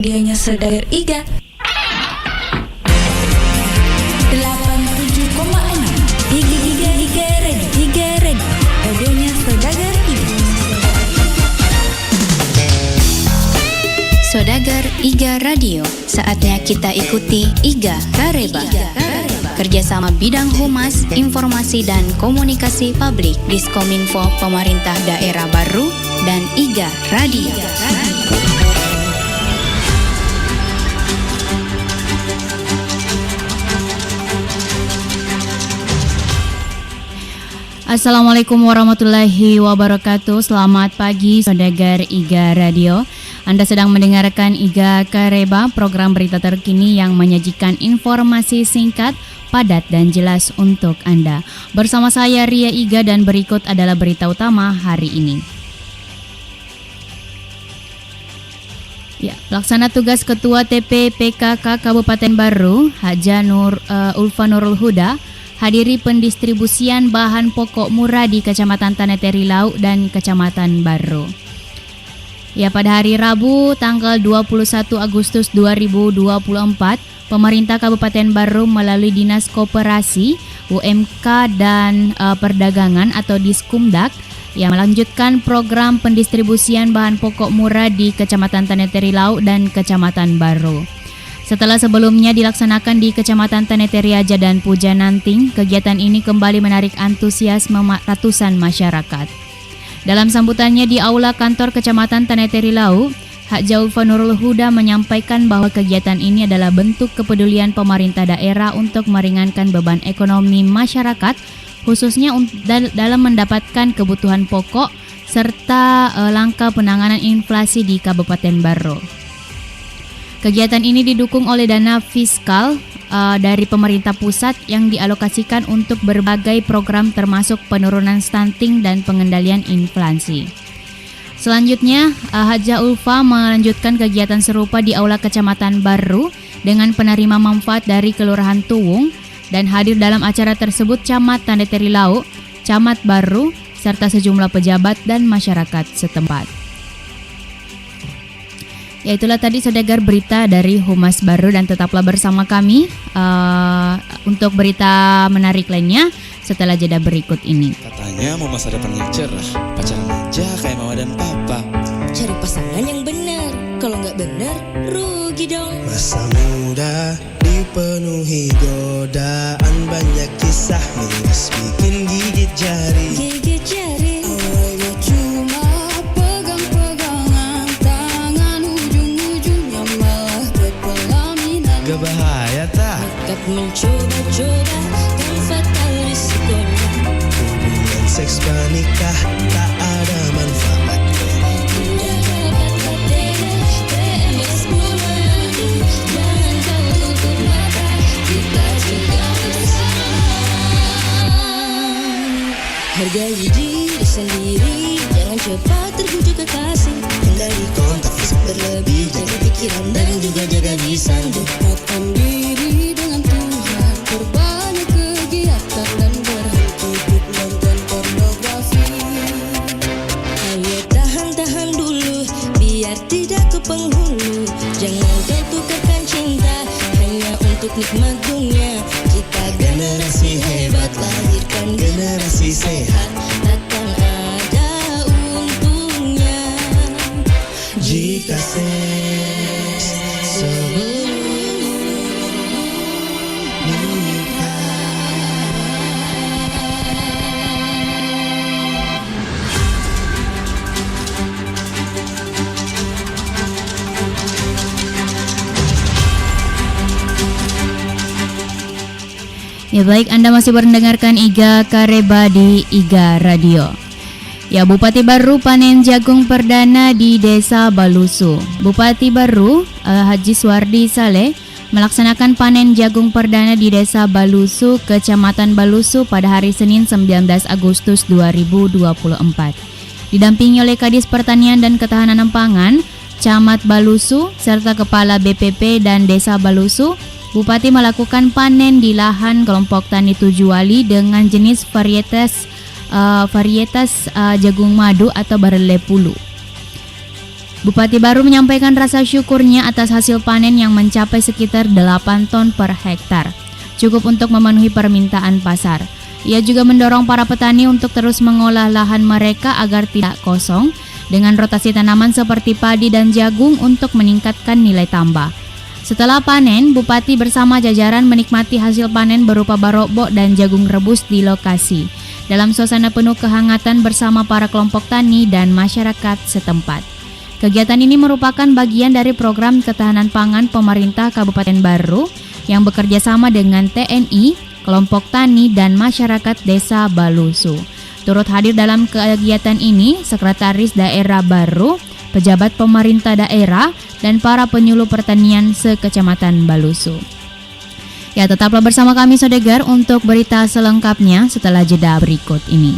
Radionya Saudagar Iga 87,6 Iga Red Radionya Saudagar Iga. Saudagar Iga Radio, saatnya kita ikuti Iga Kareba. Kerjasama bidang humas, informasi dan komunikasi publik Diskominfo Pemerintah Daerah Baru dan Iga Radio. Assalamualaikum warahmatullahi wabarakatuh. Selamat pagi Saudagar Iga Radio. Anda sedang mendengarkan Iga Kareba, program berita terkini yang menyajikan informasi singkat, padat dan jelas untuk Anda. Bersama saya Ria Iga dan berikut adalah berita utama hari ini. Ya, pelaksana tugas Ketua TP PKK Kabupaten Baru, Haja Ulfa Nurul Huda, hadiri pendistribusian bahan pokok murah di Kecamatan Tanah Terilau dan Kecamatan Baru. Ya, pada hari Rabu tanggal 21 Agustus 2024, pemerintah Kabupaten Baru melalui Dinas Koperasi, UMK dan Perdagangan atau Diskumdak yang melanjutkan program pendistribusian bahan pokok murah di Kecamatan Tanah Terilau dan Kecamatan Baru. Setelah sebelumnya dilaksanakan di Kecamatan Tanah Teriaja dan Pujananting, kegiatan ini kembali menarik antusiasme ratusan masyarakat. Dalam sambutannya di Aula Kantor Kecamatan Tanah Terilau, Haja Ulfa Nurul Huda menyampaikan bahwa kegiatan ini adalah bentuk kepedulian pemerintah daerah untuk meringankan beban ekonomi masyarakat, khususnya dalam mendapatkan kebutuhan pokok serta langkah penanganan inflasi di Kabupaten Baru. Kegiatan ini didukung oleh dana fiskal dari pemerintah pusat yang dialokasikan untuk berbagai program termasuk penurunan stunting dan pengendalian inflasi. Selanjutnya, Haja Ulfa melanjutkan kegiatan serupa di Aula Kecamatan Baru dengan penerima manfaat dari Kelurahan Tuwung dan hadir dalam acara tersebut Camat Tanah Terilau, Camat Baru, serta sejumlah pejabat dan masyarakat setempat. Ya, itulah tadi Saudagar berita dari Humas Baru dan tetaplah bersama kami untuk berita menarik lainnya setelah jeda berikut ini. Katanya mau masa depan yang cerah, pacaran aja kayak mama dan papa. Cari pasangan yang benar, kalau nggak benar rugi dong. Masa muda dipenuhi godaan, banyak kisah miris bikin gigit jari. Gigit jari. Awalnya cuma pegang-pegangan tangan, ujung-ujungnya malah ke pelaminan. Gak bahaya tak? Nekat mencoba-coba dan fatal risikonya. Hubungan seks pranikah tak ada manfaatnya. Udah dapat katanya, PMS mulai. Jangan kau tutup mata, kita cegah bersama. Hargai diri sendiri, jangan cepat terbujuk kekasih. Hindari kontak fisik berlebih, jaga pikiran dan juga jaga lisan. Dekatkan diri dengan Tuhan, perbanyak kegiatan dan berhenti untuk nonton pornografi. Ayo tahan-tahan dulu, biar tidak ke penghulu. Jangan kau tukarkan cinta hanya untuk nikmat dunia. Kita generasi hebat, lahirkan generasi sehat. Takkan ada untungnya Jika seks sebelum menikah. Ya baik, Anda masih mendengarkan Iga Kareba di Iga Radio. Ya, Bupati Baru panen jagung perdana di Desa Balusu. Bupati Baru Haji Suwardi Saleh melaksanakan panen jagung perdana di Desa Balusu, Kecamatan Balusu pada hari Senin 19 Agustus 2024. Didampingi oleh Kadis Pertanian dan Ketahanan Pangan, Camat Balusu, serta Kepala BPP dan Desa Balusu, Bupati melakukan panen di lahan kelompok tani Tujuwali dengan jenis varietas jagung madu atau Barele Pulu. Bupati Baru menyampaikan rasa syukurnya atas hasil panen yang mencapai sekitar 8 ton per hektar, cukup untuk memenuhi permintaan pasar. Ia juga mendorong para petani untuk terus mengolah lahan mereka agar tidak kosong dengan rotasi tanaman seperti padi dan jagung untuk meningkatkan nilai tambah. Setelah panen, Bupati bersama jajaran menikmati hasil panen berupa barokbo dan jagung rebus di lokasi, dalam suasana penuh kehangatan bersama para kelompok tani dan masyarakat setempat. Kegiatan ini merupakan bagian dari program ketahanan pangan pemerintah Kabupaten Baru yang bekerja sama dengan TNI, kelompok tani dan masyarakat Desa Balusu. Turut hadir dalam kegiatan ini Sekretaris Daerah Baru, pejabat pemerintah daerah, dan para penyuluh pertanian se-Kecamatan Balusu. Ya, tetaplah bersama kami Sodegar untuk berita selengkapnya setelah jeda berikut ini.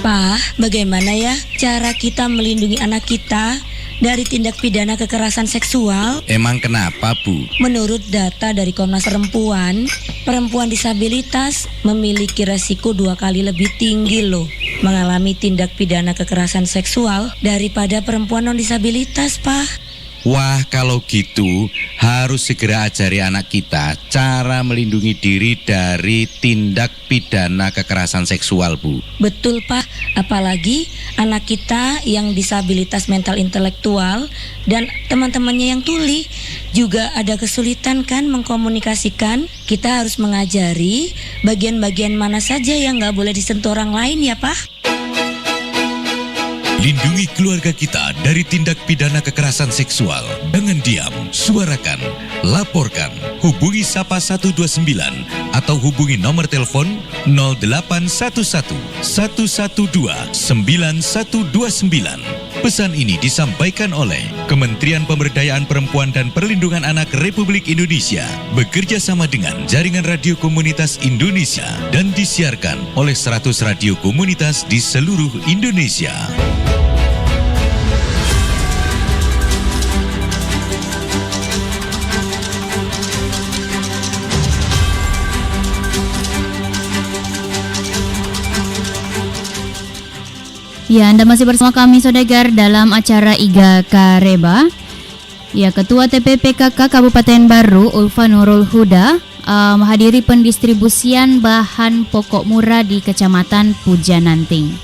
Pak, bagaimana ya cara kita melindungi anak kita dari tindak pidana kekerasan seksual? Emang kenapa, Bu? Menurut data dari Komnas Perempuan, perempuan disabilitas memiliki resiko 2 kali lebih tinggi loh mengalami tindak pidana kekerasan seksual daripada perempuan non-disabilitas, Pak. Wah, kalau gitu harus segera ajari anak kita cara melindungi diri dari tindak pidana kekerasan seksual, Bu. Betul, Pak. Apalagi anak kita yang disabilitas mental intelektual dan teman-temannya yang tuli juga ada kesulitan kan mengkomunikasikan. Kita harus mengajari bagian-bagian mana saja yang nggak boleh disentuh orang lain ya, Pak. Lindungi keluarga kita dari tindak pidana kekerasan seksual. Jangan diam, suarakan, laporkan. Hubungi Sapa 129 atau hubungi nomor telepon 0811 112 9129. Pesan ini disampaikan oleh Kementerian Pemberdayaan Perempuan dan Perlindungan Anak Republik Indonesia bekerja sama dengan Jaringan Radio Komunitas Indonesia dan disiarkan oleh 100 radio komunitas di seluruh Indonesia. Ya, Anda masih bersama kami Sodegar dalam acara Iga Kareba. Ya, Ketua TPPKK Kabupaten Baru Ulfa Nurul Huda menghadiri pendistribusian bahan pokok murah di Kecamatan Pujananting.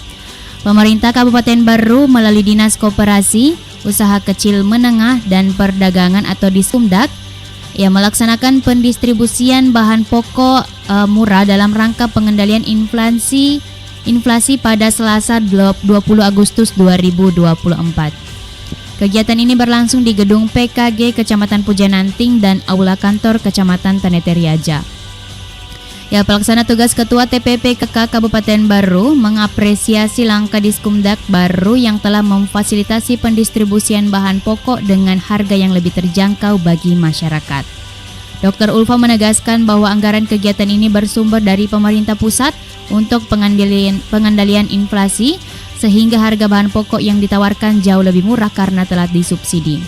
Pemerintah Kabupaten Baru melalui Dinas Koperasi, Usaha Kecil Menengah dan Perdagangan atau Disumdak yang melaksanakan pendistribusian bahan pokok murah dalam rangka pengendalian inflasi pada Selasa 20 Agustus 2024. Kegiatan ini berlangsung di Gedung PKG Kecamatan Pujananting dan Aula Kantor Kecamatan Taneteriaja. Ya, pelaksana tugas Ketua TPPKK Kabupaten Baru mengapresiasi langkah Diskumdak Baru yang telah memfasilitasi pendistribusian bahan pokok dengan harga yang lebih terjangkau bagi masyarakat. Dr. Ulfa menegaskan bahwa anggaran kegiatan ini bersumber dari pemerintah pusat untuk pengendalian inflasi sehingga harga bahan pokok yang ditawarkan jauh lebih murah karena telah disubsidi.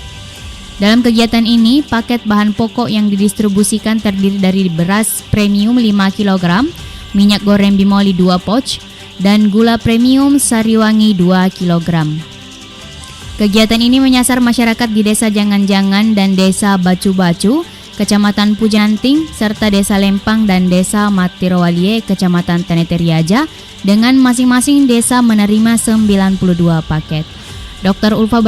Dalam kegiatan ini, paket bahan pokok yang didistribusikan terdiri dari beras premium 5 kg, minyak goreng Bimoli 2 pouch, dan gula premium Sariwangi 2 kg. Kegiatan ini menyasar masyarakat di Desa Jangan-Jangan dan Desa Bacu-Bacu, Kecamatan Pujananting, serta Desa Lempang dan Desa Matirowalie, Kecamatan Taneteriaja, dengan masing-masing desa menerima 92 paket. Dr. Ulfa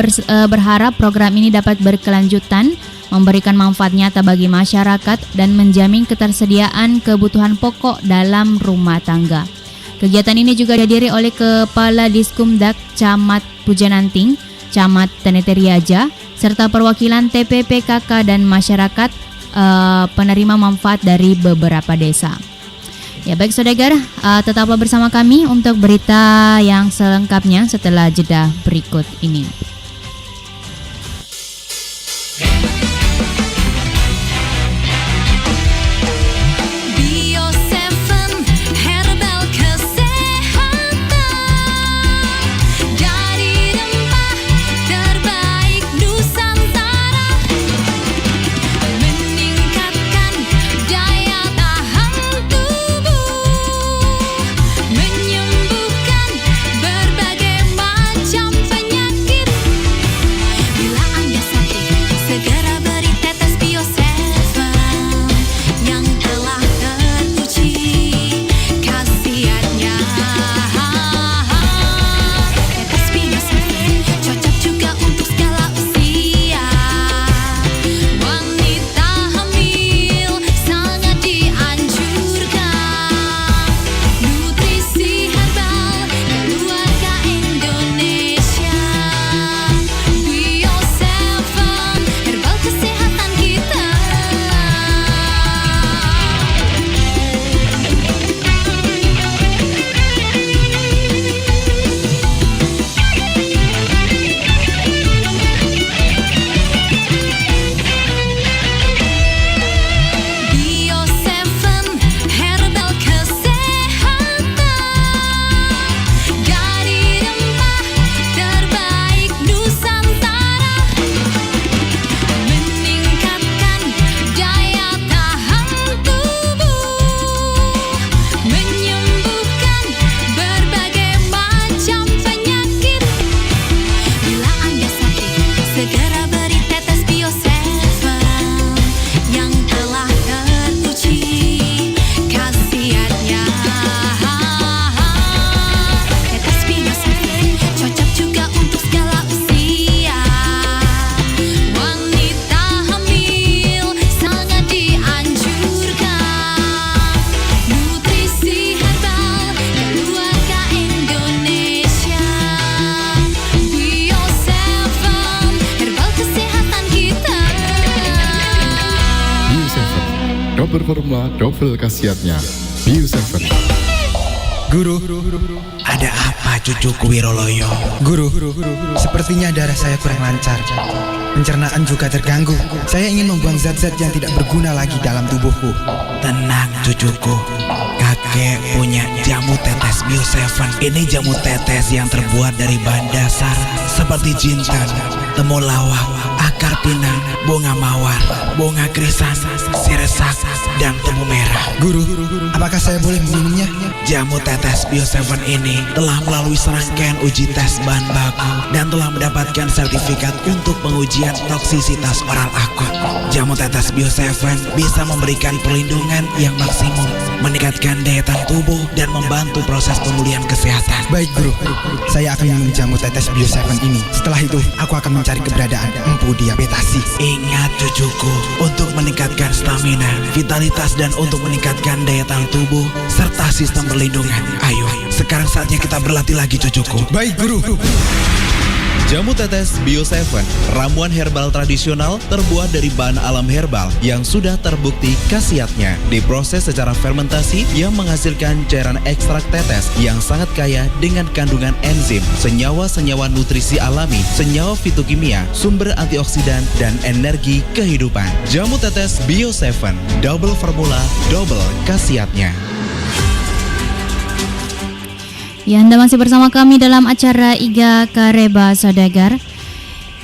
berharap program ini dapat berkelanjutan, memberikan manfaat nyata bagi masyarakat, dan menjamin ketersediaan kebutuhan pokok dalam rumah tangga. Kegiatan ini juga dihadiri oleh Kepala Diskumdak Camat Pujananting, Camat Taneteriaja, serta perwakilan TPPKK dan masyarakat penerima manfaat dari beberapa desa. Ya, baik Sodegar, tetaplah bersama kami untuk berita yang selengkapnya setelah jeda berikut ini. Bio 7 Herbal Kesehatan dari rempah terbaik Nusantara, meningkatkan daya berformula double khasiatnya. Bio 7. Guru, ada apa cucuku Wiroloyo? Guru, sepertinya darah saya kurang lancar. Pencernaan juga terganggu. Saya ingin membuang zat-zat yang tidak berguna lagi dalam tubuhku. Tenang cucuku, kakek punya jamu tetes Bio 7. Ini jamu tetes yang terbuat dari bahan dasar seperti jintan, temulawak, akar pinang, bunga mawar, bunga krisan, siresak, dan tebu merah. Guru, apakah saya boleh meminumnya? Jamu tetes Bio 7 ini telah melalui serangkaian uji tes bahan baku dan telah mendapatkan sertifikat untuk pengujian toksisitas oral akut. Jamu tetes Bio 7 bisa memberikan perlindungan yang maksimum, meningkatkan daya tahan tubuh dan membantu proses pemulihan kesehatan. Baik guru, saya akan minum jamu tetes Bio 7 ini. Setelah itu, aku akan mencari keberadaan Empu Diabetasi. Ingat cucuku, untuk meningkatkan stamina, vitalitas dan untuk meningkatkan daya tahan tubuh serta sistem perlindungan. Ayo, sekarang saatnya kita berlatih lagi cucuku. Baik guru. Jamu tetes Bio 7, ramuan herbal tradisional terbuat dari bahan alam herbal yang sudah terbukti khasiatnya. Diproses secara fermentasi yang menghasilkan cairan ekstrak tetes yang sangat kaya dengan kandungan enzim, senyawa-senyawa nutrisi alami, senyawa fitokimia, sumber antioksidan, dan energi kehidupan. Jamu tetes Bio 7, double formula, double khasiatnya. Ya, Anda masih bersama kami dalam acara Iga Kareba Sadagar.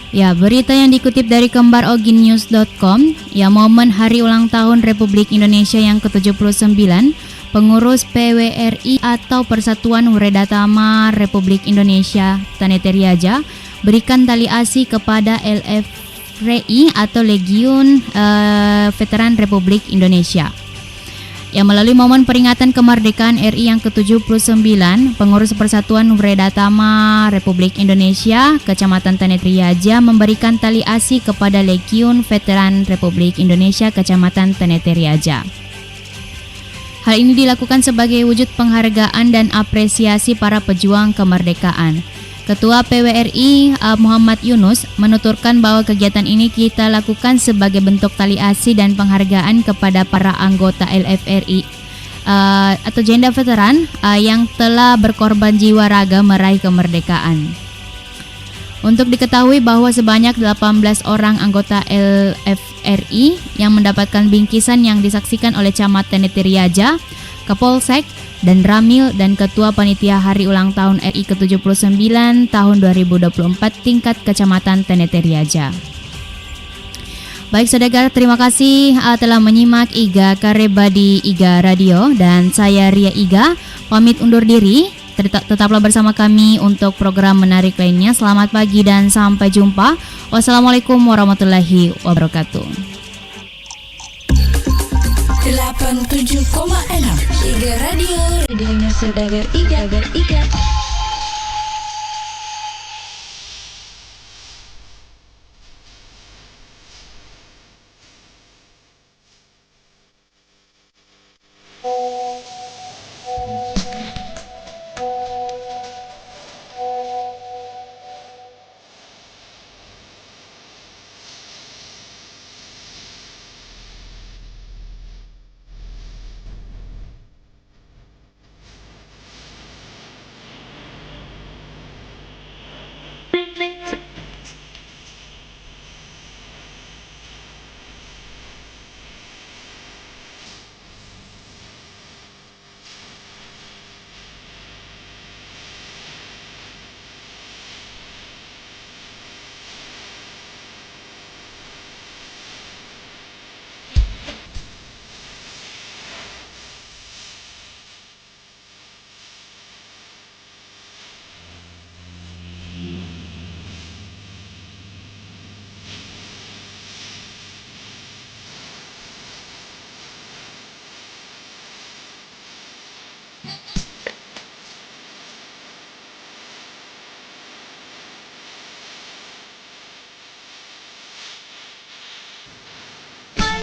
Ya, berita yang dikutip dari kembaroginews.com. Ya, momen hari ulang tahun Republik Indonesia yang ke-79, pengurus PWRI atau Persatuan Wuredatama Republik Indonesia Taneteriaja berikan tali asi kepada LFRI atau Legiun Veteran Republik Indonesia. Ya, melalui momen peringatan kemerdekaan RI yang ke-79, pengurus Persatuan Wuredatama Republik Indonesia Kecamatan Taneteriaja memberikan tali asi kepada Legiun Veteran Republik Indonesia Kecamatan Taneteriaja. Hal ini dilakukan sebagai wujud penghargaan dan apresiasi para pejuang kemerdekaan. Ketua PWRI Muhammad Yunus menuturkan bahwa kegiatan ini kita lakukan sebagai bentuk tali asi dan penghargaan kepada para anggota LFRI atau Janda Veteran yang telah berkorban jiwa raga meraih kemerdekaan. Untuk diketahui bahwa sebanyak 18 orang anggota LFRI yang mendapatkan bingkisan yang disaksikan oleh Camat Taneteriaja, Kapolsek, dan Ramil dan Ketua Panitia Hari Ulang Tahun RI ke-79 tahun 2024 tingkat Kecamatan Taneteriaja. Baik Sadagar, terima kasih telah menyimak Iga Kareba di Iga Radio dan saya Ria Iga pamit undur diri. Tetaplah bersama kami untuk program menarik lainnya. Selamat pagi dan sampai jumpa. Wassalamualaikum warahmatullahi wabarakatuh. 87,6 Iga Radio, radionya Sadagar Iga.